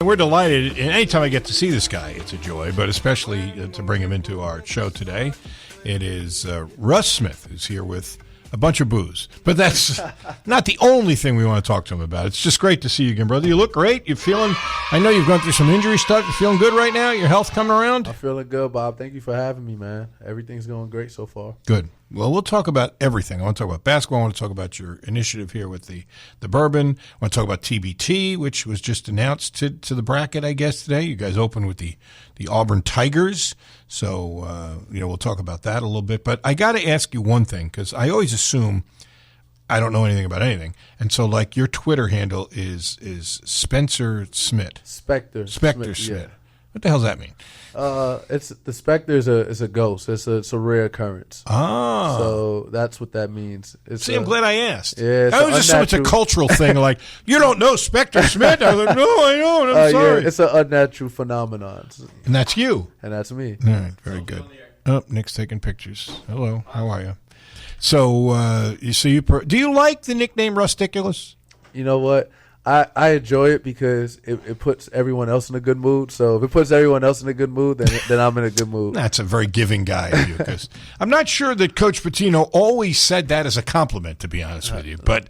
we're delighted. And anytime I get to see this guy, it's a joy, but especially to bring him into our show today. It is Russ Smith, who's here with a bunch of booze. But that's not the only thing we want to talk to him about. It's just great to see you again, brother. You look great. You're feeling, I know you've gone through some injury stuff. You're feeling good right now? Your health coming around? I'm feeling good, Bob. Thank you for having me, man. Everything's going great so far. Good. Well, we'll talk about everything. I want to talk about basketball. I want to talk about your initiative here with the Bourbon. I want to talk about TBT, which was just announced to the bracket, I guess, today. You guys opened with the Auburn Tigers. So, we'll talk about that a little bit. But I got to ask you one thing, because I always assume I don't know anything about anything. And so, like, your Twitter handle is Spencer Smith. Spectre Smith. Yeah. What the hell does that mean? It's the Spectre is a ghost. It's a rare occurrence. Oh, so that's what that means. I'm glad I asked. Yeah, that was just so much a cultural thing. Like, you don't know Spectre Smith? I was like, no, I don't. I'm sorry. Yeah, it's an unnatural phenomenon. And that's you. And that's me. All right, very good. Oh, Nick's taking pictures. Hello, how are you? So, do you like the nickname Rusticulous? You know what? I enjoy it because it puts everyone else in a good mood. So if it puts everyone else in a good mood, then I'm in a good mood. That's a very giving guy of you, because I'm not sure that Coach Pitino always said that as a compliment, to be honest with you. But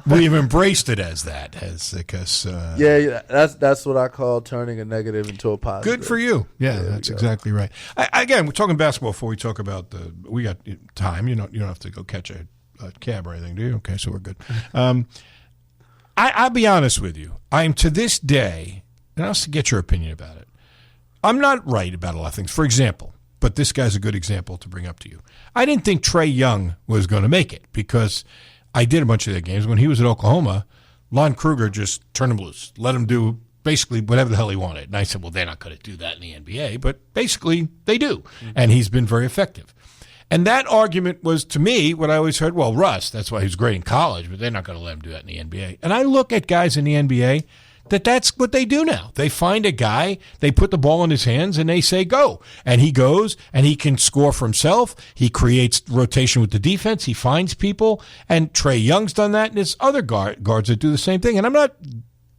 we've embraced it as that, because that's what I call turning a negative into a positive. Good for you. Yeah, that's exactly right. Again, we're talking basketball before we talk about we got time. You don't have to go catch a cab or anything, do you? Okay, so we're good. I'll be honest with you. I am to this day, and I'll get your opinion about it, I'm not right about a lot of things. For example, but this guy's a good example to bring up to you. I didn't think Trae Young was going to make it, because I did a bunch of their games. When he was at Oklahoma, Lon Kruger just turned him loose, let him do basically whatever the hell he wanted. And I said, well, they're not going to do that in the NBA, but basically they do. Mm-hmm. And he's been very effective. And that argument was, to me, what I always heard, well, Russ, that's why he was great in college, but they're not going to let him do that in the NBA. And I look at guys in the NBA that's what they do now. They find a guy, they put the ball in his hands, and they say, go. And he goes, and he can score for himself. He creates rotation with the defense. He finds people. And Trae Young's done that, and there's other guards that do the same thing. And I'm not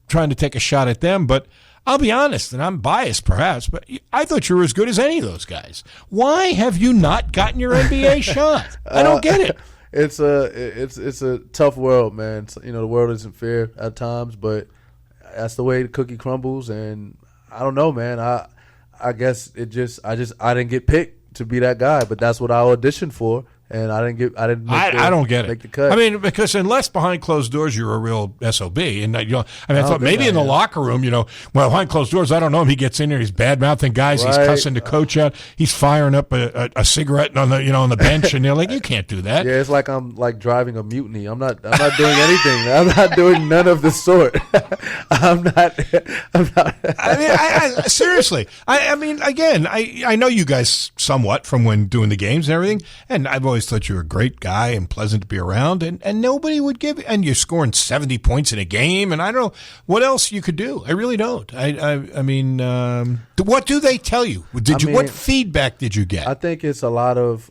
trying to take a shot at them, but I'll be honest, and I'm biased perhaps, but I thought you were as good as any of those guys. Why have you not gotten your NBA shot? I don't get it. It's a tough world, man. The world isn't fair at times, but that's the way the cookie crumbles. And I don't know, man. I guess I didn't get picked to be that guy, but that's what I auditioned for. And I don't get it. The cut. I mean, because unless behind closed doors you're a real SOB, and I thought maybe in the locker room, well, behind closed doors, I don't know him. He gets in there, he's bad mouthing guys, right. He's cussing the coach out, he's firing up a cigarette on the bench, and they're like, you can't do that. Yeah, it's like I'm like driving a mutiny. I'm not doing anything. I'm not doing none of the sort. I'm not. I mean, seriously. I mean, again, I know you guys somewhat from when doing the games and everything, and I've always thought you were a great guy and pleasant to be around, and nobody would give you, and you're scoring 70 points in a game, and I don't know what else you could do. I really don't. I mean, what do they tell you? What feedback did you get? I think it's a lot of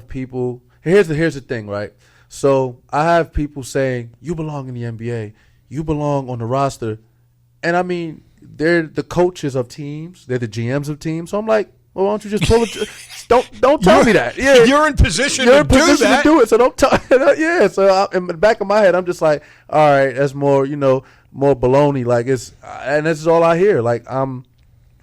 people. Here's the thing, right? So I have people saying, you belong in the NBA, you belong on the roster, and I mean, they're the coaches of teams, they're the GMs of teams. So I'm like, well, why don't you just pull it? Don't tell me that. Yeah, you're in position to do it. So don't tell. Yeah. So in the back of my head, I'm just like, all right, that's more, more baloney. Like and this is all I hear. Like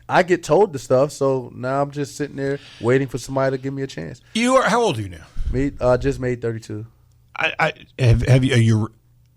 I get told the stuff. So now I'm just sitting there waiting for somebody to give me a chance. How old are you now? Me, just made 32. Have you?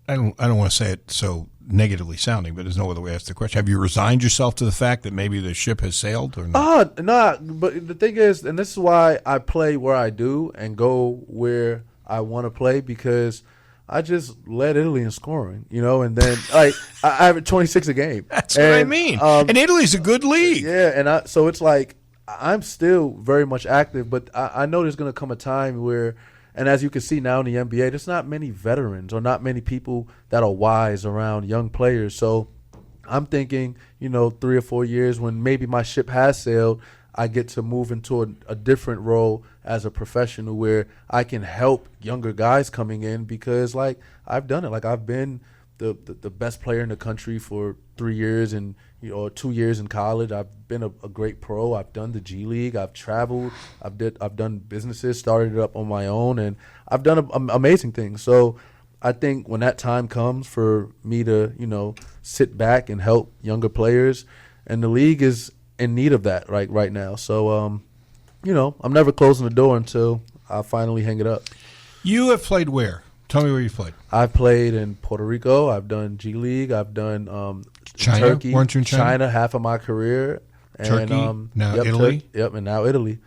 I don't want to say it so negatively sounding, but there's no other way to ask the question. Have you resigned yourself to the fact that maybe the ship has sailed or not? No. But the thing is, and this is why I play where I do and go where I want to play, because I just led Italy in scoring, and then like I average 26 a game. That's what I mean. And Italy's a good league. Yeah, and so it's like I'm still very much active, but I know there's going to come a time where. And as you can see now in the NBA, there's not many veterans or not many people that are wise around young players. So I'm thinking, 3 or 4 years when maybe my ship has sailed, I get to move into a different role as a professional where I can help younger guys coming in, because, like, I've done it. Like, I've been the best player in the country for 3 years and or 2 years in college. I've been a great pro. I've done the G League. I've traveled. I've done businesses, started it up on my own, and I've done amazing things. So I think when that time comes for me to sit back and help younger players, and the league is in need of that right now. So I'm never closing the door until I finally hang it up. You have played where? Tell me where you played. I've played in Puerto Rico. I've done G League. I've done China. Turkey. Weren't you in China? China, half of my career. And, Turkey. Now Italy. And now Italy.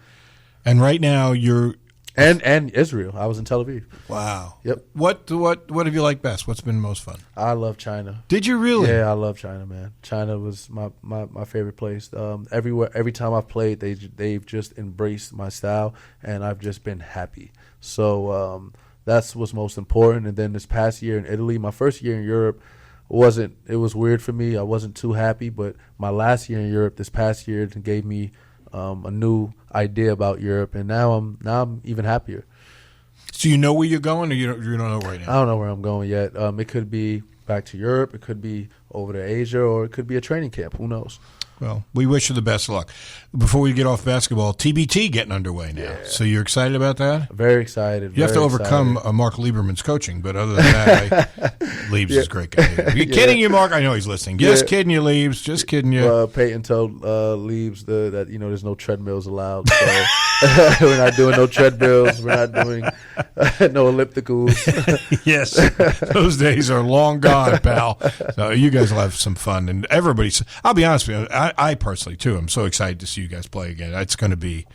And right now you're and Israel. I was in Tel Aviv. Wow. Yep. What have you liked best? What's been most fun? I love China. Did you really? Yeah, I love China, man. China was my favorite place. Every time I've played, they've just embraced my style, and I've just been happy. So that's what's most important. And then this past year in Italy, my first year in Europe, it was weird for me. I wasn't too happy, but my last year in Europe, this past year, gave me a new idea about Europe, and now I'm even happier. So you know where you're going, or you don't know right now? I don't know where I'm going yet. It could be back to Europe, it could be over to Asia, or it could be a training camp. Who knows? Well, we wish you the best of luck. Before we get off basketball, TBT getting underway now. Yeah. So you're excited about that? Very excited. You have to overcome Mark Lieberman's coaching, but other than that, Liebs is a great guy. You're kidding you, Mark? I know he's listening. Just kidding you, Liebs. Just kidding you. Peyton told Liebs that there's no treadmills allowed. So we're not doing no treadmills. We're not doing no ellipticals. Yes, those days are long gone, pal. So you guys will have some fun, and everybody's. I'll be honest with you. I personally too am so excited to see you guys play again. It's going to be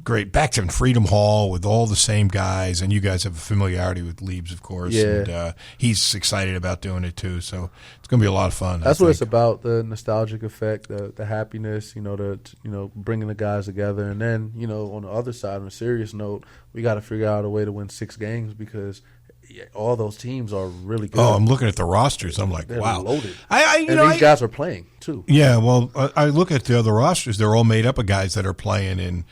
great. Back to Freedom Hall with all the same guys, and you guys have a familiarity with Liebs, of course. Yeah. And he's excited about doing it too. So it's going to be a lot of fun. That's what it's about: the nostalgic effect, the happiness. Bringing the guys together, and then on the other side, on a serious note, we got to figure out a way to win 6 games because all those teams are really good. Oh, I'm looking at the rosters. I'm like, they're wow. Loaded. These guys are playing too. Yeah, well, I look at the other rosters. They're all made up of guys that are playing in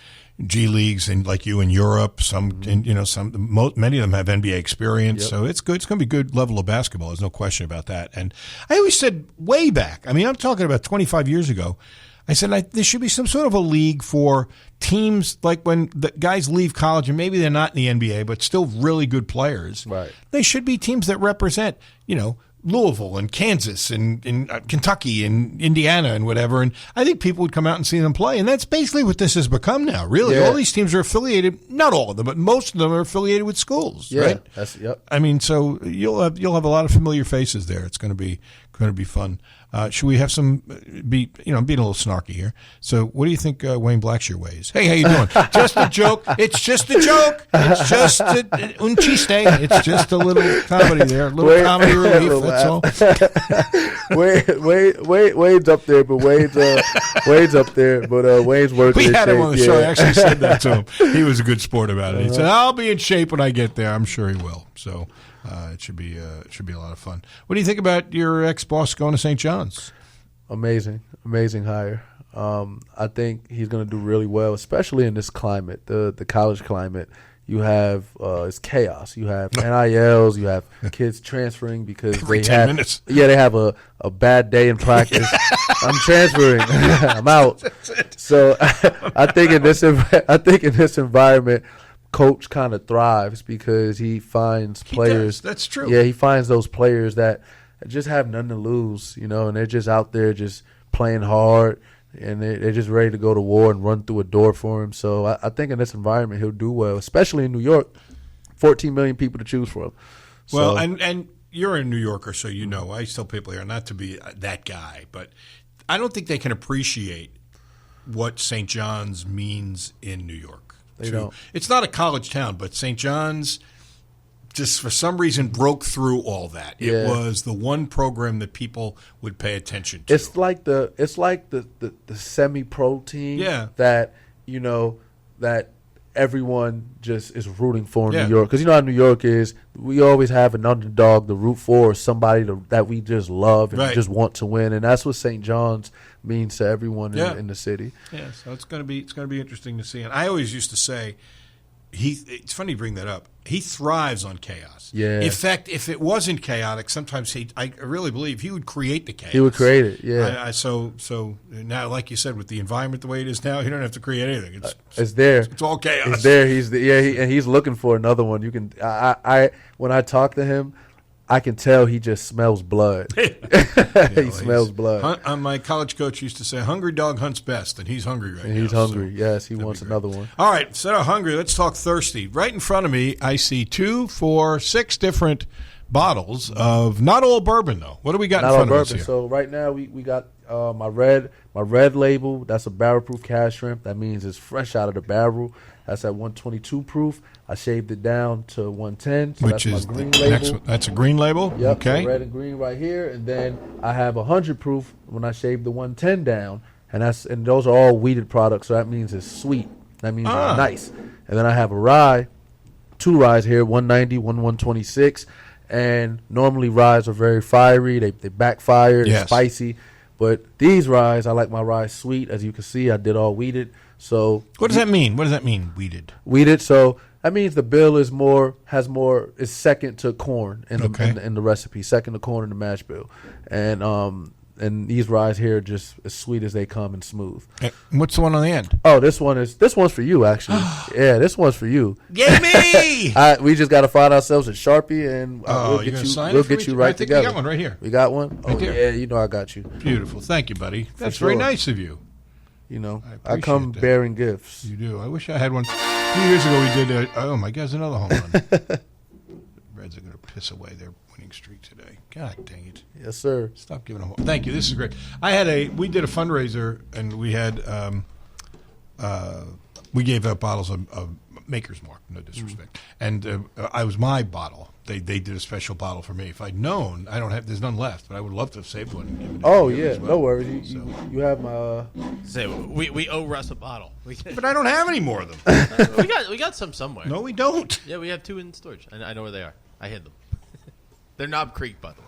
G leagues and like you in Europe. Many of them have NBA experience. Yep. So it's good. It's going to be a good level of basketball. There's no question about that. And I always said way back. I mean, I'm talking about 25 years ago. I said there should be some sort of a league for teams like when the guys leave college and maybe they're not in the NBA but still really good players. Right. They should be teams that represent, Louisville and Kansas and Kentucky and Indiana and whatever. And I think people would come out and see them play. And that's basically what this has become now, really. Yeah. All these teams are affiliated, not all of them, but most of them are affiliated with schools, right? Yep. I mean, so you'll have a lot of familiar faces there. It's going to be fun. Should we have some being a little snarky here. So what do you think Wayne Blackshear weighs? Hey, how you doing? Just a joke. It's just a joke. It's just un chiste. It's just a little comedy there. A little comedy relief. That's all. Wade's up there, but Wade's up there, but Wade's working. We had him on the show. I actually said that to him. He was a good sport about it. He said, "I'll be in shape when I get there." I'm sure he will. So. It should be a lot of fun. What do you think about your ex-boss going to St. John's? Amazing hire. I think he's going to do really well, especially in this climate, the college climate. You have it's chaos. You have NILs. You have kids transferring because every 10 minutes. Yeah, they have a bad day in practice. I'm transferring. I'm out. So I think in this environment. Coach kind of thrives because he finds players. That's true. Yeah, he finds those players that just have nothing to lose, and they're just out there just playing hard, and they're just ready to go to war and run through a door for him. So I think in this environment he'll do well, especially in New York. 14 million people to choose from. Well, and you're a New Yorker, so I tell people here not to be that guy, but I don't think they can appreciate what St. John's means in New York. It's not a college town, but St. John's just for some reason broke through all that. Yeah. It was the one program that people would pay attention to. It's like the semi-pro team that that everyone just is rooting for in New York. Because how New York is, we always have an underdog to root for, or somebody that we just love and just want to win, and that's what St. John's means to everyone in the city. Yeah, so it's going to be interesting to see. And I always used to say, it's funny you bring that up. He thrives on chaos. Yeah. In fact, if it wasn't chaotic, sometimes I really believe he would create the chaos. He would create it. Yeah. So now, like you said, with the environment the way it is now, you don't have to create anything. It's there. It's all chaos. It's there. And he's looking for another one. You can. When I talk to him, I can tell he just smells blood. He smells blood. My college coach used to say, "Hungry dog hunts best," and he's hungry right now. He's hungry. Yes, he wants another one. All right, instead of hungry, let's talk thirsty. Right in front of me, I see 2, 4, 6 different bottles of not all bourbon though. What do we got in front of us here? So right now we got my red label. That's a barrel proof cast shrimp. That means it's fresh out of the barrel. That's at 122 proof. I shaved it down to 110. So Which that's is my green the label. next one. That's a green label? Yep, Okay. so red and green right here. And then I have 100 proof when I shaved the 110 down. And those are all wheated products, so that means it's sweet. That means it's nice. And then I have a rye, 2 ryes here, 190, 126. And normally ryes are very fiery. They backfire. They're spicy. But these ryes, I like my rye sweet. As you can see, I did all wheated. So what does that mean? What does that mean, wheated? Wheated, so that means the bill is is second to corn in the recipe, second to corn in the mash bill, and these ryes here are just as sweet as they come and smooth. And what's the one on the end? Oh, this one's for you actually. Yeah, this one's for you. Yay me! We just got to find ourselves a Sharpie and we'll get you right together. We got one right here. We got one. Right there. Yeah, you know I got you. Beautiful, thank you, buddy. That's very nice of you. You know, I come bearing gifts. You do. I wish I had one. A few years ago, we did. Oh my God, another home run. Reds are going to piss away their winning streak today. God dang it! Yes, sir. Stop giving a home. Thank you. This is great. We did a fundraiser, and we had we gave out bottles of Maker's Mark. No disrespect, and I was my bottle. They did a special bottle for me. If I'd known, there's none left, but I would love to have saved one. And given it to you as well. No worries. You have my. We owe Russ a bottle. But I don't have any more of them. we got some somewhere. No, we don't. Yeah, we have 2 in storage. I know where they are. I hid them. They're Knob Creek, by the way.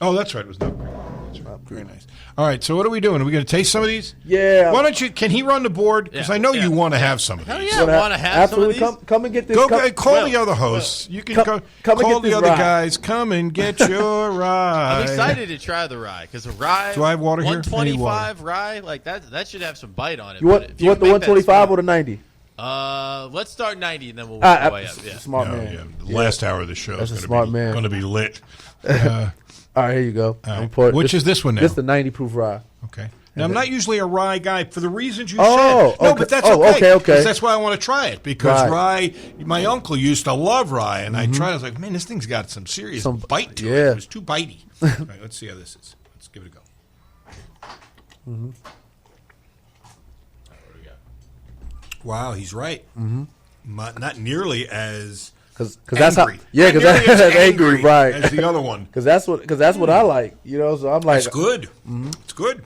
Oh, that's right. It was Knob Creek. That's right. Very nice. All right. So what are we doing? Are we going to taste some of these? Yeah. Why don't you? Can he run the board? Because I know you want to have some of these. Hell yeah, I want to have some of these. Come and get this. Call the other hosts. You can call the other guys. Come and get your rye. I'm excited to try the rye because the rye. Do I have water here? 125 rye, like that should have some bite on it. You want the 125 or the 90? Let's start 90 and then we'll work our way up. Yeah. Smart man. Yeah. The last hour of the show is going to be lit. All right, here you go. Which is this one now? This is the 90 proof rye. Okay. Now, I'm not usually a rye guy for the reasons you said. No, but that's okay. Okay. That's why I want to try it. Because rye, my uncle used to love rye, and I tried it. I was like, man, this thing's got some serious bite to it. It was too bitey. All right, let's see how this is. Let's give it a go. Mm-hmm. What do we got? Wow, he's right. Mm-hmm. Not nearly as... Because that's how, because that's angry, right? As the other one, because that's what I like, So I'm like, it's good. Mm-hmm. It's good.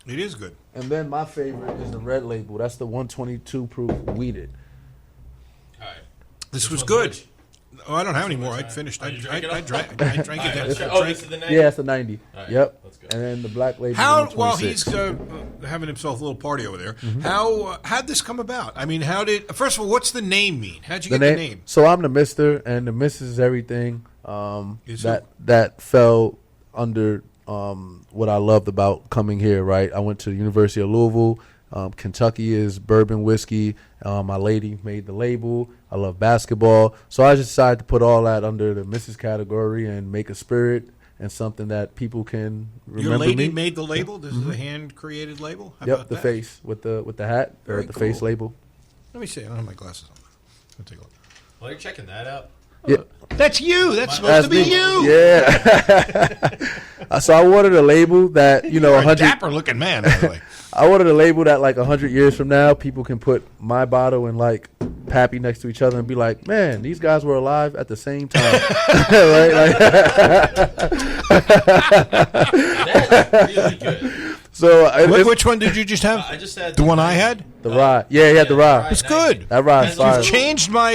It is good. And then my favorite is the red label. That's the 122 proof wheated. All right, this was good. Oh, I don't have any more. I finished. I drank it. This is the 90? Yeah, it's the 90. Right, yep. let's go. And then the black label. While he's having himself a little party over there, how'd this come about? I mean, first of all, what's the name mean? How'd you get the name? So I'm the Mister, and the Miss is everything. That fell under what I loved about coming here. Right, I went to the University of Louisville. Kentucky is bourbon whiskey. My lady made the label. I love basketball. So I just decided to put all that under the Mrs. category and make a spirit and something that people can remember. Your lady made the label? This is a hand-created label? How about the that? face with the hat, or the face label. Let me see. I don't have my glasses on. I'll take a look. While you're checking that out. Yeah. That's you. That's supposed to be you. Yeah. So I wanted a label that, You're 100. A dapper-looking man, by the way. I wanted a label that, 100 years from now, people can put my bottle and, Pappy next to each other and be like, man, these guys were alive at the same time. Right? That's really good. So which one did you just have? I just had the one I had. The rye. Yeah, he had the rye. It's good. That rye's fire.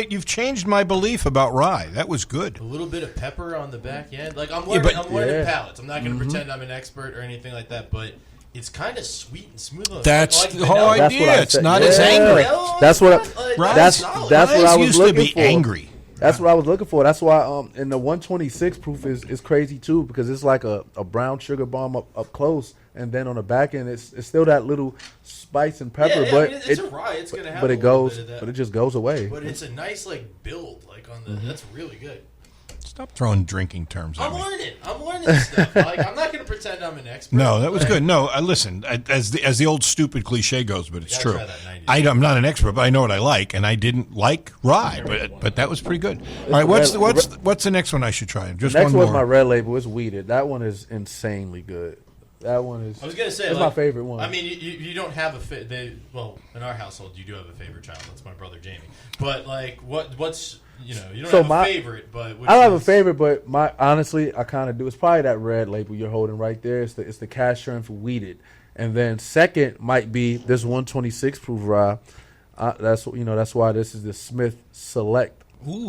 You've changed my belief about rye. That was good. A little bit of pepper on the back end. I'm learning palates. I'm not going to pretend I'm an expert or anything like that, but it's kind of sweet and smooth. That's like the whole vanilla. That's what idea. I It's said. not Yeah. as angry. That's what that's solid. that's what I was used looking to be for. angry. That's what I was looking for. That's why and the 126 proof is crazy too, because it's like a brown sugar bomb up close, and then on the back end it's still that little spice and pepper, Yeah, but I mean, it's a rye. It's gonna have but a it little goes, bit of that. but it just goes away. But it's a nice build on the. That's really good. Stop throwing drinking terms at I'm me. learning this stuff. I'm not going to pretend I'm an expert. No, that was good. No, listen, as the old stupid cliche goes, but it's You true. gotta try that 90s. I'm not an expert, but I know what I like, and I didn't like rye, but that was pretty good. All right, what's the next one I should try? Just Next one one's more. my red label. It's weeded. That one is insanely good. That one is. I was going to say, it's my favorite one. I mean, you don't have well, in our household, you do have a favorite child. That's my brother Jamie. But what's you don't So have a favorite, but I don't have a favorite, but honestly, I kind of do. It's probably that red label you're holding right there. It's the cash strength weeded, and then second might be this 126 proof rye. That's why this is the Smith Select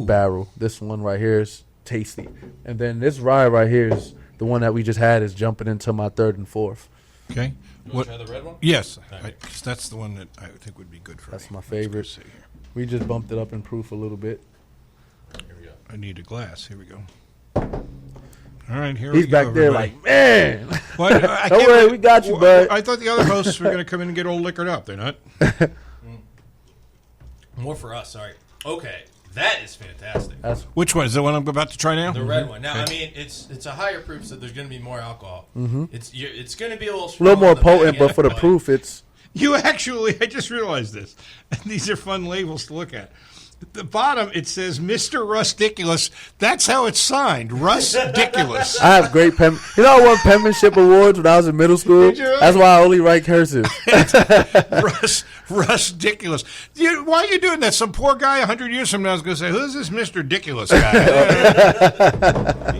barrel. This one right here is tasty, and then this rye right here is the one that we just had is jumping into my third and fourth. Okay. You want to try the red one? Yes, Okay. 'cause that's the one that I think would be good for That's me. my favorite. Let's go see here. We just bumped it up in proof a little bit. Here we go. I need a glass. Here we go. All right, here we He's go. back there everybody. like, man. What? I Don't can't worry, believe- we got you, bud. I thought the other hosts were going to come in and get all liquored up. They're not. More for us, sorry. Okay, that is fantastic. That's Which one is the one I'm about to try now? The red one. Now, I mean, it's a higher proof, so there's going to be more alcohol. Mm-hmm. It's going to be a little a strong little more on the potent, back but end, for the proof, it's You actually, I just realized this. These are fun labels to look at. At the bottom, it says Mr. Rusticulous. That's how it's signed. Rusticulous. I have great pen. You know, I won penmanship awards when I was in middle school. Did you really? That's why I only write cursive. Rusticulous. Why are you doing that? Some poor guy 100 years from now is going to say, who's this Mr. Ridiculous guy?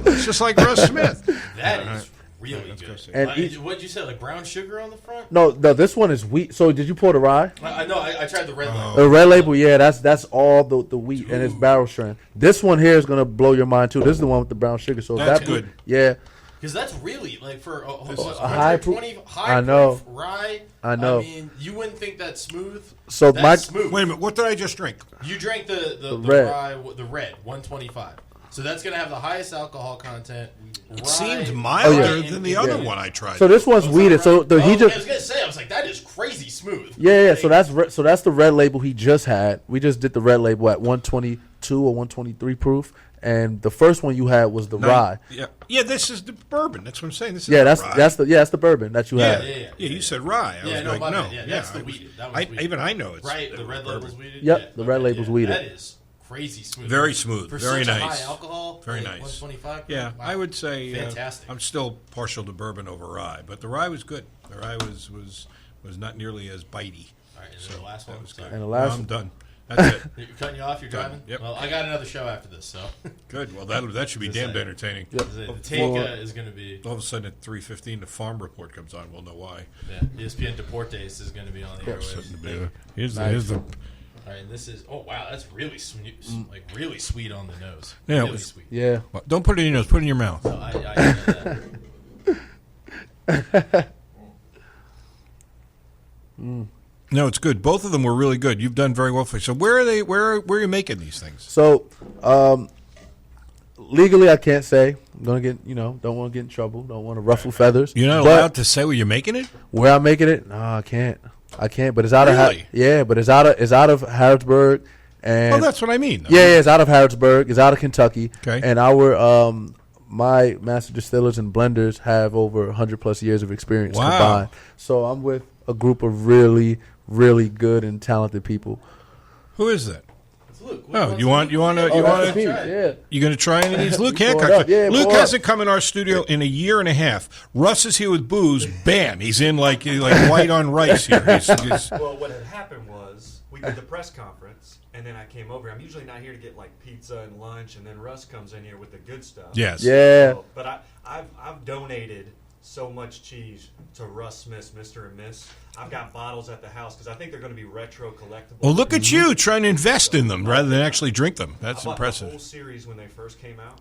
It's just like Russ Smith. That is really good. And What'd you say, like brown sugar on the front? No, this one is wheat. So did you pour the rye? I know, I tried the red one. The red label, yeah, that's all the wheat and it's barrel strength. This one here is gonna blow your mind too. This is the one with the brown sugar. So That's that good. Yeah, Because that's really, for a high proof- 120 I high know. proof rye. I know. I mean, you wouldn't think that's smooth. So That's smooth. Wait a minute. What did I just drink? You drank the red. rye, the red, 125. So that's going to have the highest alcohol content. It Rye, seemed milder yeah. than the other Yeah. one I tried. So this one's weeded. So I he was just going to say, I was like, that is crazy smooth. yeah. So that's the red label he just had. We just did the red label at 122 or 123 proof, and the first one you had was the rye. Yeah, this is the bourbon. That's what I'm saying. This is Yeah, not that's rye. that's the bourbon that you had. Yeah. You said rye. I Yeah, was no, like, my no. bad. Yeah, that's the weeded. That one's weeded. Even I know it's Right, the red label's weeded? Yep, Yeah, the red label's yeah, weeded. That is crazy smooth. Very smooth. For Very such nice. a high alcohol, Very like nice. 125. Yeah, wow. I would say Fantastic. I'm still partial to bourbon over rye, but the rye was good. The rye was not nearly as bitey. All right, and then the last one. Sorry. And the No, last I'm done. That's it. You're cutting you off. You're Done. driving. Yep. Well, I got another show after this, so Good. Well, that should be damned say. entertaining. the take is going to be. All of a sudden at 3:15, the farm report comes on. We'll know why. Yeah, ESPN Deportes is going to be on the airwaves. Here's Nice. the All right, and this is wow, that's really sweet, like really sweet on the nose. Yeah, it really was- sweet. Yeah. well, don't put it in your nose. Put it in your mouth. So I know that. No, it's good. Both of them were really good. You've done very well for you. So where are they? Where are you making these things? So legally, I can't say. I'm gonna get don't want to get in trouble. Don't want to ruffle feathers. You're not But allowed to say where you're making it. where I'm making it? No, I can't. But it's out Really? of but it's out of Harrodsburg. And Well, that's what I mean. Though. yeah, it's out of Harrodsburg. It's out of Kentucky. Okay. And our my master distillers and blenders have over 100+ years of experience Wow. combined. So I'm with a group of really, really good and talented people. Who is that? It's Luke. Oh, you want to that's me. Yeah. You going to try any of these? Luke Pour it Hancock. up. Yeah, Luke pour it hasn't come in our studio in a year and a half. Russ is here with booze. Bam, he's in like white on rice here. He's- Well, what had happened was we did the press conference, and then I came over. I'm usually not here to get like pizza and lunch, and then Russ comes in here with the good stuff. yes. Yeah. So, but I've donated so much cheese to Russ Smith's Mr. and Miss. I've got bottles at the house because I think they're going to be retro collectibles. Well, look at you trying to invest in them rather than actually drink them. That's I bought the impressive. whole series when they first came out,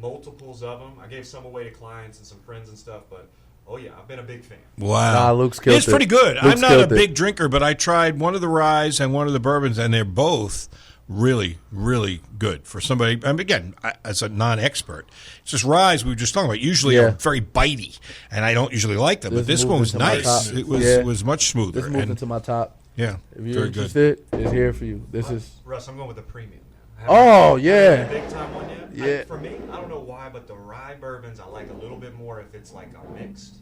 multiples of them. I gave some away to clients and some friends and stuff, but Oh yeah, I've been a big fan. Wow. Nah, Luke's killed It's pretty good. Luke's I'm not a killed it. big drinker, but I tried one of the ryes and one of the bourbons, and they're both really, really good for somebody. I mean, again, as a non-expert, it's just ryes we were just talking about. Usually are very bitey, and I don't usually like them. But this one was nice. It was much smoother. This moved into my top. Yeah, If you're very good. interested, it's here for you. This is. Russ, I'm going with the premium now. Oh, Haven't yeah. had a big time one yet. Yeah. For me, I don't know why, but the rye bourbons I like a little bit more if it's like a mixed.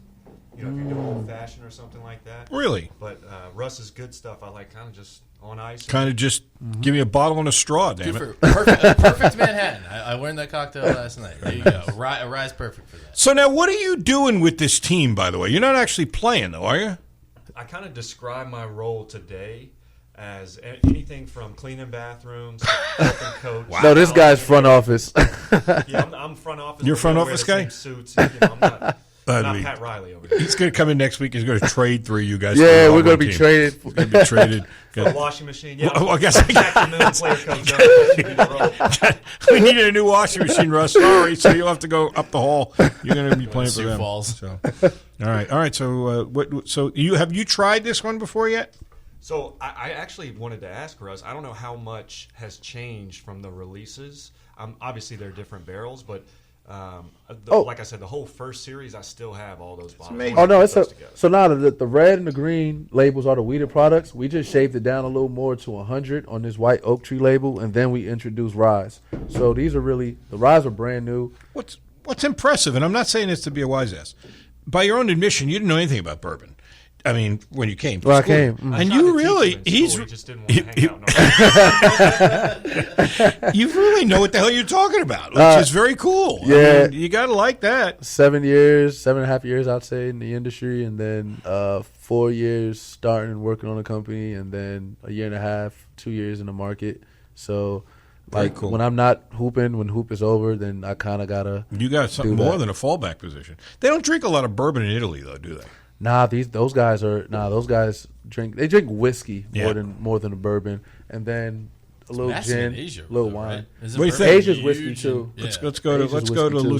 You know, if you're doing old fashioned or something like that. Really? But Russ's good stuff, I like kind of just on ice. Kind of just give me a bottle and a straw, damn it. Perfect Manhattan. I learned that cocktail last night. There you go. Rye's perfect for that. So now, what are you doing with this team, by the way? You're not actually playing, though, are you? I kind of describe my role today as anything from cleaning bathrooms, to helping coach. Wow. No, this guy's front office. Yeah, I'm front office. You're but front we don't wear office the guy? same Suits. You know, I'm not That'd be- Pat Riley over here. He's going to come in next week. He's going to trade three of you guys. Yeah, for the we're gonna Auburn be team. traded. We're going to be traded. For the washing machine. Yeah, Well, I guess Jack the Moon player coach. we needed a new washing machine, Russ. Sorry, so you'll have to go up the hall. You're going to be playing for Sioux them. Falls. So, all right. So, have you tried this one before yet? So I actually wanted to ask Russ. I don't know how much has changed from the releases. Obviously, they're different barrels, but like I said, the whole first series, I still have all those bottles. amazing. Oh no, it's Those a together. so now the red and the green labels are the weeded products. We just shaved it down a little more to 100 on this white oak tree label, and then we introduced ryes. So these are really the ryes are brand new. What's impressive, and I'm not saying this to be a wise ass. By your own admission, you didn't know anything about bourbon. I mean, when you came to Well, I school. came. I And tried you to teach really, him in he's, school, he just didn't want to hang out. you really know what the hell you're talking about, which is very cool. I yeah. mean, you got to like that. 7.5 years, I'd say, in the industry, and then 4 years starting and working on a company, and then a year and a half, 2 years in the market. So, Very like, cool. when I'm not hooping, when hoop is over, then I kind of gotta. You got something do more that. than a fallback position. They don't drink a lot of bourbon in Italy, though, do they? Those guys drink. They drink whiskey Yeah. more than a bourbon, and then a little Massive gin, in Asia, a little though, wine. right? Isn't What do you bourbon think? Asia's huge whiskey, in- too. yeah. Let's go to Asia's Luke whiskey,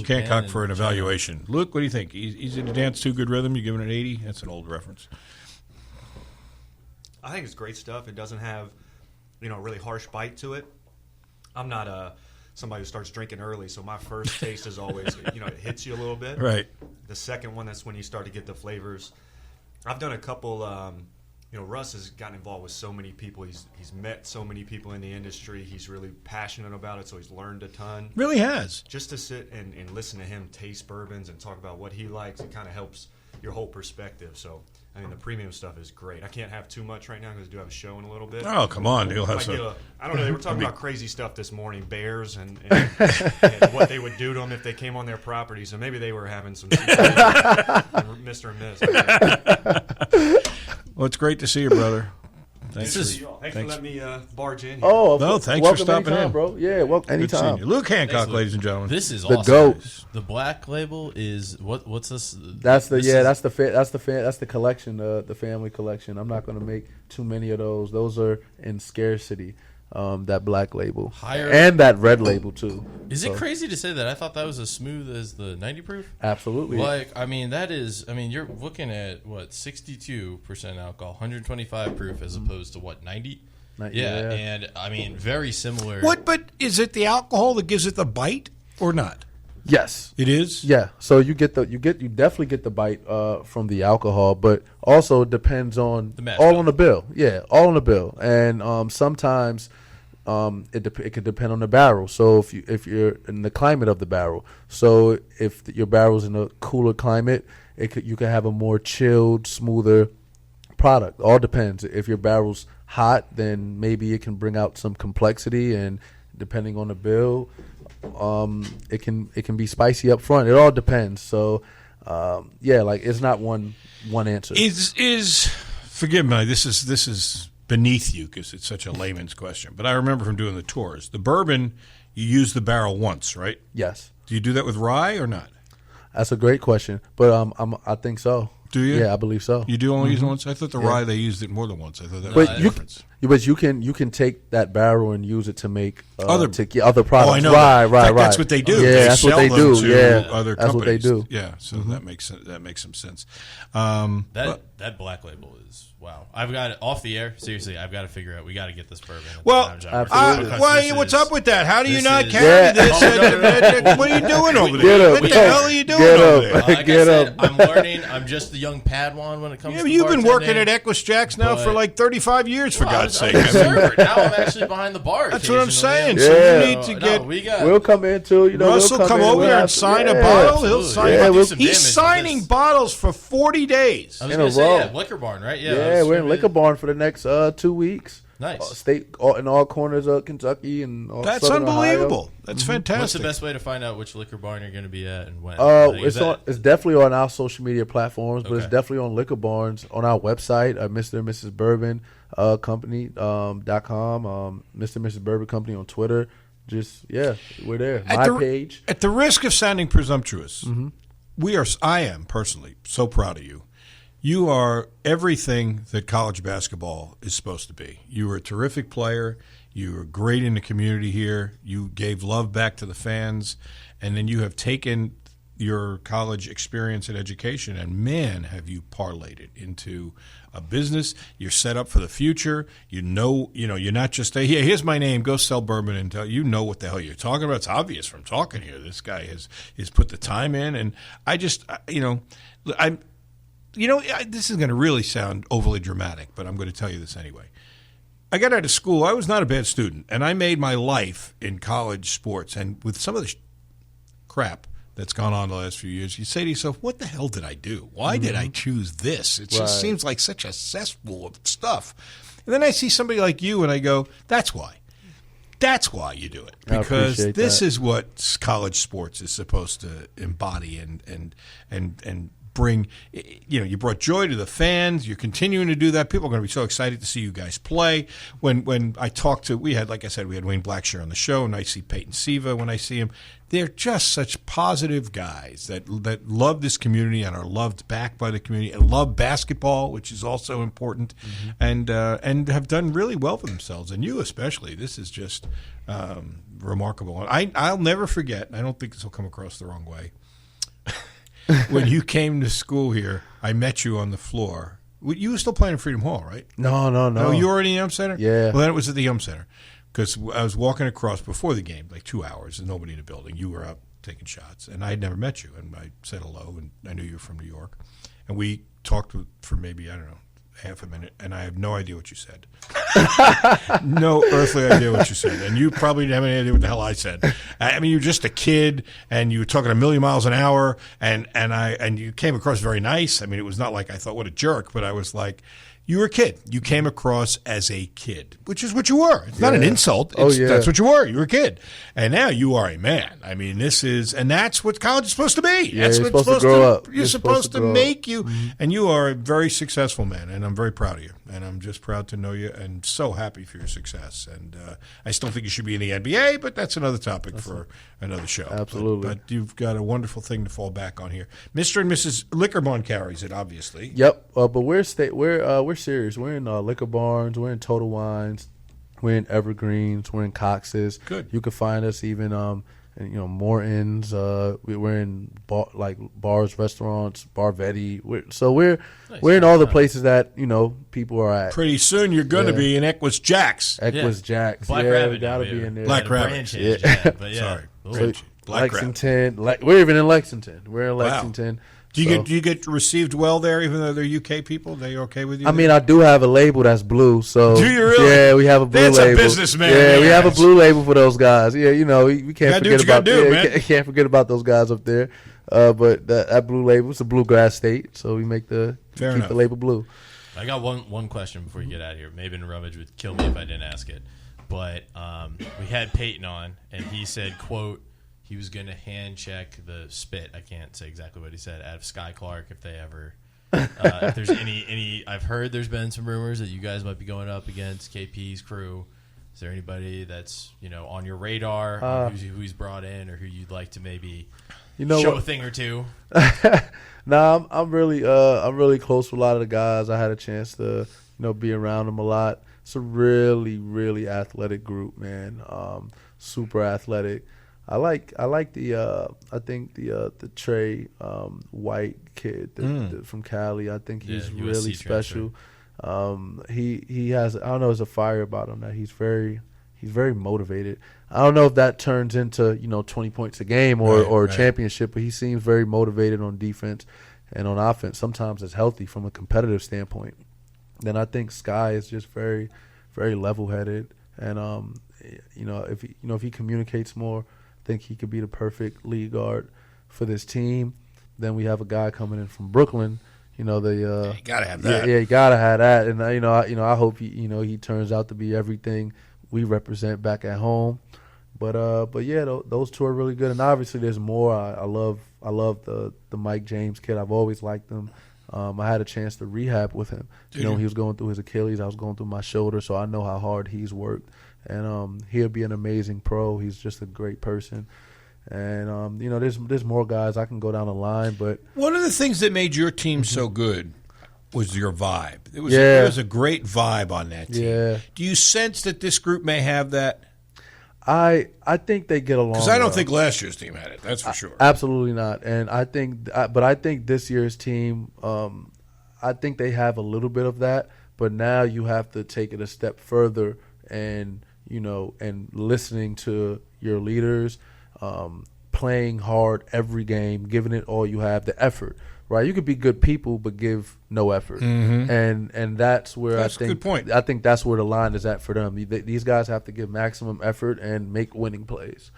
too. Hancock Japan for an and China. evaluation. Luke, what do you think? Easy to dance to, good rhythm. You giving it an 80? That's an old reference. I think it's great stuff. It doesn't have, a really harsh bite to it. I'm not somebody who starts drinking early, so my first taste is always, it hits you a little bit. Right. The second one, that's when you start to get the flavors. I've done a couple. Russ has gotten involved with so many people. He's met so many people in the industry. He's really passionate about it, so he's learned a ton. Really has. Just to sit and listen to him taste bourbons and talk about what he likes, it kind of helps your whole perspective. So, I mean, the premium stuff is great. I can't have too much right now because I do have a show in a little bit. Oh, come on. You'll have Might some. get I don't know. They were talking about crazy stuff this morning, bears and what they would do to them if they came on their property. So maybe they were having some Mr. and Miss. Well, it's great to see you, brother. Thanks. Thanks for letting me barge in here. Oh, No, thanks for welcome stopping anytime, in. bro. Yeah, welcome Good seeing anytime. you. Luke Hancock, Thanks, Luke. ladies and gentlemen. This is The awesome. GOAT. The black label is what's this? That's the This is- that's the collection, the family collection. I'm not going to make too many of those. Those are in scarcity. That black label Higher- and that red label too. Is it So, crazy to say that? I thought that was as smooth as the 90 proof. Absolutely. You're looking at what 62% alcohol, 125 proof, as opposed to what 90. Yeah. And I mean, very similar. What? But is it the alcohol that gives it the bite or not? Yes. It is? Yeah. So you definitely get the bite from the alcohol, but also it depends on The mash all bill. on the bill. Yeah, all on the bill, and sometimes it could depend on the barrel. So if you're in the climate of the barrel, so if your barrel's in a cooler climate, you could have a more chilled, smoother product. All depends. If your barrel's hot, then maybe it can bring out some complexity, and depending on the bill, it can be spicy up front. It all depends. So it's not one answer. Is forgive me, this is beneath you because it's such a layman's question. But I remember from doing the tours, the bourbon, you use the barrel once, right? Yes, Do you do that with rye or not? that's a great question, but I think so. Do you? Yeah, I believe so. You do only use it once? I thought the rye they used it more than once. I thought that But was the you difference. But you can take that barrel and use it to make other products. Oh, I know. Right. That's what they do. Yeah, they that's sell what they them do. To yeah, other that's companies. what they do. Yeah, so that makes some sense. That black label is wow. I've got it off the air. Seriously, I've got to figure out. We got to get this bourbon. Well, what's up with that? How do you not carry this? What are you doing over there? What the hell are you doing over there? Like I said, I'm learning. I'm just the young Padawan when it comes to you've been working bartending. at Equus Jack's now for like 35 years, for God's sake. I'm a server. Now I'm actually behind the bar. That's what I'm saying. Yeah. So you need to get. We'll come in too. Russ will come over here and sign a bottle. He'll sign. He's signing bottles for 40 days in a row. Liquor Barn, right? Yeah, we're in Liquor Barn for the next 2 weeks. Nice. In all corners of Kentucky and all that's Southern unbelievable. Ohio. That's fantastic. What's the best way to find out which Liquor Barn you're going to be at and when? It's definitely on our social media platforms, but it's definitely on Liquor Barns on our website, Mr. and Mrs. Bourbon Company.com, Mr. and Mrs. Bourbon Company on Twitter. We're there. Page. At the risk of sounding presumptuous, I am personally so proud of you. You are everything that college basketball is supposed to be. You were a terrific player. You were great in the community here. You gave love back to the fans. And then you have taken your college experience and education, and, man, have you parlayed it into a business. You're set up for the future. You're not just here's my name, go sell bourbon and tell you know what the hell you're talking about. It's obvious from talking here. This guy has put the time in, and I just this is going to really sound overly dramatic, but I'm going to tell you this anyway. I got out of school. I was not a bad student, and I made my life in college sports. And with some of the crap that's gone on the last few years, you say to yourself, what the hell did I do? Why did I choose this? It just seems like such a cesspool of stuff. And then I see somebody like you, and I go, that's why. That's why you do it, because this is what college sports is supposed to embody and bring. You brought joy to the fans. You're continuing to do that. People are going to be so excited to see you guys play. When I talked to, we had Wayne Blackshear on the show, and I see Peyton Siva when I see him. They're just such positive guys that love this community and are loved back by the community and love basketball, which is also important, and have done really well for themselves. And you especially. This is just remarkable. I'll never forget. I don't think this will come across the wrong way. When you came to school here, I met you on the floor. You were still playing at Freedom Hall, right? No. No, you were in the Yum Center? Yeah. Well, then it was at the Yum Center. Because I was walking across before the game, like 2 hours, and nobody in the building. You were out taking shots, and I had never met you. And I said hello, and I knew you were from New York. And we talked for maybe, I don't know, half a minute, and I have no idea what you said. No earthly idea what you said. And you probably didn't have any idea what the hell I said. I mean, you're just a kid, and you were talking a million miles an hour, and you came across very nice. I mean, it was not like I thought, what a jerk, but I was like, you were a kid. You came across as a kid, which is what you were. It's not an insult. That's what you were. You were a kid. And now you are a man. I mean, and that's what college is supposed to be. Yeah, that's you're supposed to grow up. You're supposed to make you. And you are a very successful man, and I'm very proud of you. And I'm just proud to know you and so happy for your success. And I still think you should be in the NBA, but that's another topic for another show. Absolutely. But you've got a wonderful thing to fall back on here. Mr. and Mrs. Liquor Barn carries it, obviously. Yep. But we're serious. We're in Liquor Barns. We're in Total Wines. We're in Evergreens. We're in Cox's. Good. You can find us even Morton's. We're in bars, restaurants, Barvetti. We're in all the places that people are at. Pretty soon you're going to be in Equus Jack's. Jack's. Black Rabbit. We gotta be in there. Black Rabbit. Sorry. Lexington. We're even in Lexington. We're in Lexington. Wow. Do you get received well there, even though they're UK people? They okay with you? I mean, I do have a label that's blue. So do you really? Yeah, we have a blue label. That's a businessman. Yeah, we have a blue label for those guys. Yeah, we can't forget about man. Can't forget about those guys up there. But that blue label, it's a bluegrass state, so we keep the label blue. I got one question before you get out of here. Maybe Rummage would kill me if I didn't ask it. But we had Peyton on, and he said, quote, he was going to hand check the spit. I can't say exactly what he said out of Sky Clark if they ever. If there's any, I've heard there's been some rumors that you guys might be going up against KP's crew. Is there anybody that's on your radar, who he's brought in, or who you'd like to maybe show a thing or two? I'm really close with a lot of the guys. I had a chance to be around them a lot. It's a really, really athletic group, man. Super athletic. I like the I think the Trey White kid from Cali. I think he's really special. He has, I don't know, there's a fire about him that he's very motivated. I don't know if that turns into 20 points a game or a championship, but he seems very motivated on defense and on offense. Sometimes it's healthy from a competitive standpoint. Then I think Sky is just very, very level-headed, and if he communicates more, I think he could be the perfect lead guard for this team. Then we have a guy coming in from Brooklyn. You gotta have that. Yeah, you gotta have that. And I hope he turns out to be everything we represent back at home. But yeah, those two are really good. And obviously, there's more. I love the Mike James kid. I've always liked him. I had a chance to rehab with him. He was going through his Achilles. I was going through my shoulder, so I know how hard he's worked. And he'll be an amazing pro. He's just a great person. And there's more guys. I can go down the line, but one of the things that made your team so good was your vibe. It was a great vibe on that team. Yeah. Do you sense that this group may have that? I think they get along. Because I don't think last year's team had it. That's for sure. Absolutely not. And I think this year's team, I think they have a little bit of that. But now you have to take it a step further, and listening to your leaders, playing hard every game, giving it all you have, the effort. Right, you could be good people but give no effort, and that's where that's a good point. I think that's where the line is at for them. These guys have to give maximum effort and make winning plays.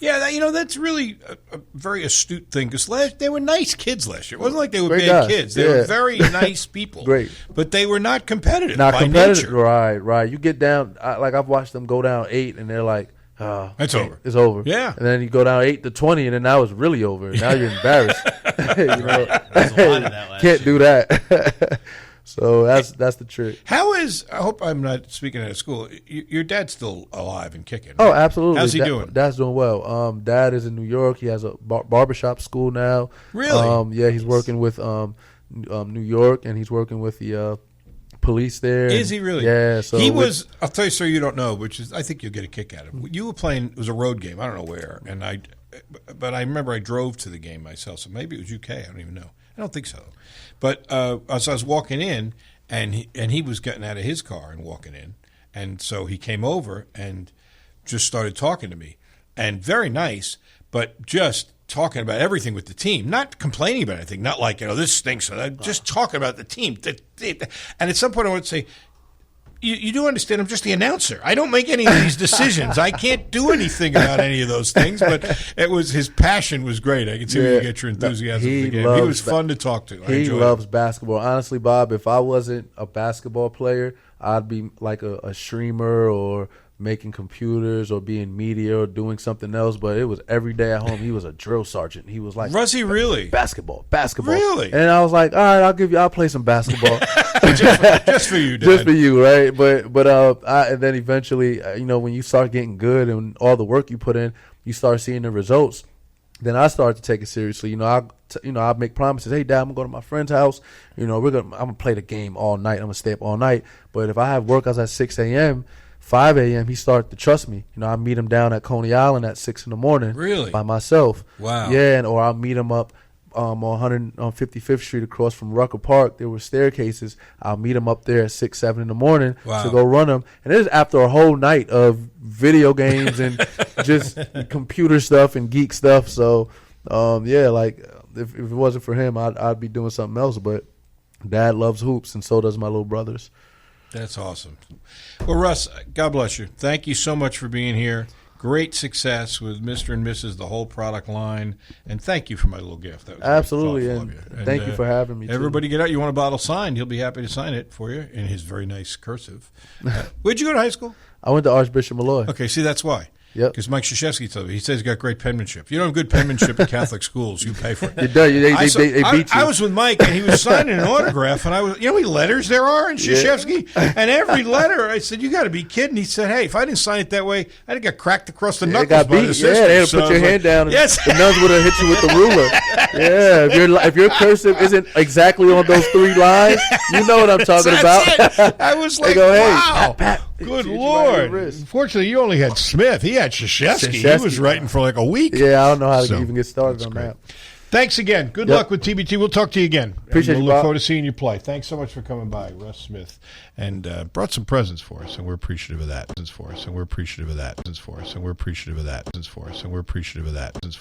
Yeah, that's really a very astute thing, because they were nice kids last year. It wasn't like they were Great bad guys. kids. They were very nice people. Great. But they were not competitive. Not by competitive, nature. right. You get down, I've watched them go down 8, and they're like, it's over. It's over. Yeah. And then you go down 8-20, and then now it's really over. Now you're embarrassed. There's a lot of that last Can't year. do that. So that's the trick. I hope I'm not speaking out of school. Your dad's still alive and kicking. Oh, right? absolutely. How's he doing? Dad's doing well. Dad is in New York. He has a barbershop school now. Really? Yeah, he's working with New York, and he's working with the police there. Is he really? Yeah. So he was. I'll tell you, sir, you don't know, which is I think you'll get a kick out of it. You were playing. It was a road game. I don't know where, but I remember I drove to the game myself. So maybe it was UK. I don't even know. I don't think so. But as I was walking in, and he was getting out of his car and walking in, and so he came over and just started talking to me, and very nice, but just talking about everything with the team, not complaining about anything, not like, this stinks, just talking about the team. And at some point I would say, you do understand I'm just the announcer. I don't make any of these decisions. I can't do anything about any of those things, but his passion was great. I can see where you get your enthusiasm for the game. He was fun to talk to. He loves basketball. Honestly, Bob, if I wasn't a basketball player, I'd be like a streamer or making computers or being media or doing something else. But it was every day at home. He was a drill sergeant. He was like, was he really? Basketball. Really? And I was like, all right, I'll play some basketball. just for you, Dad. Just for you, right? But and then eventually, when you start getting good and all the work you put in, you start seeing the results. Then I started to take it seriously. I'll make promises. Hey, Dad, I'm gonna go to my friend's house. I'm gonna play the game all night. I'm gonna stay up all night. But if I have workouts at 6 a.m., 5 a.m., he started to trust me. I meet him down at Coney Island at 6 in the morning. Really? By myself. Wow. Yeah, or I'll meet him up on 55th Street across from Rucker Park. There were staircases. I'll meet him up there at 6, 7 in the morning to go run them. And it is after a whole night of video games and just computer stuff and geek stuff. So, if it wasn't for him, I'd be doing something else. But Dad loves hoops, and so does my little brothers. That's awesome. Well, Russ, God bless you. Thank you so much for being here. Great success with Mr. and Mrs., the whole product line. And thank you for my little gift. That was absolutely. Very And thoughtful of you. thank you for having me, everybody get out. You want a bottle signed, he'll be happy to sign it for you in his very nice cursive. Where'd you go to high school? I went to Archbishop Malloy. Okay, see, that's why. Yep. Because Mike Krzyzewski told me, he says he's got great penmanship. If you don't have good penmanship in Catholic schools, you pay for it. It does. They beat you. I was with Mike, and he was signing an autograph, and I was, you know how many letters there are in Krzyzewski? And every letter, I said, you got to be kidding. He said, hey, if I didn't sign it that way, I'd have got cracked across the knuckles got by beat. the sisters. Yeah, they had to So put your hand down, and yes. the nuns would have hit you with the ruler. Yeah, if your cursive isn't exactly on those 3 lines, you know what I'm talking That's about. it. I was like, go, hey, wow. pat, Good hit you right Lord. in the wrist. Unfortunately, you only had Smith. He had Krzyzewski. He was writing for like a week. Yeah, I don't know how to So, even get started that's on great. that. Thanks again. Good luck with TBT. We'll talk to you again. Appreciate we'll you, look Bob. forward to seeing you play. Thanks so much for coming by, Russ Smith, and brought some presents for us, and we're appreciative of that. For us, and we're appreciative of that. For us, and we're appreciative of that. For us, and we're appreciative of that. For us.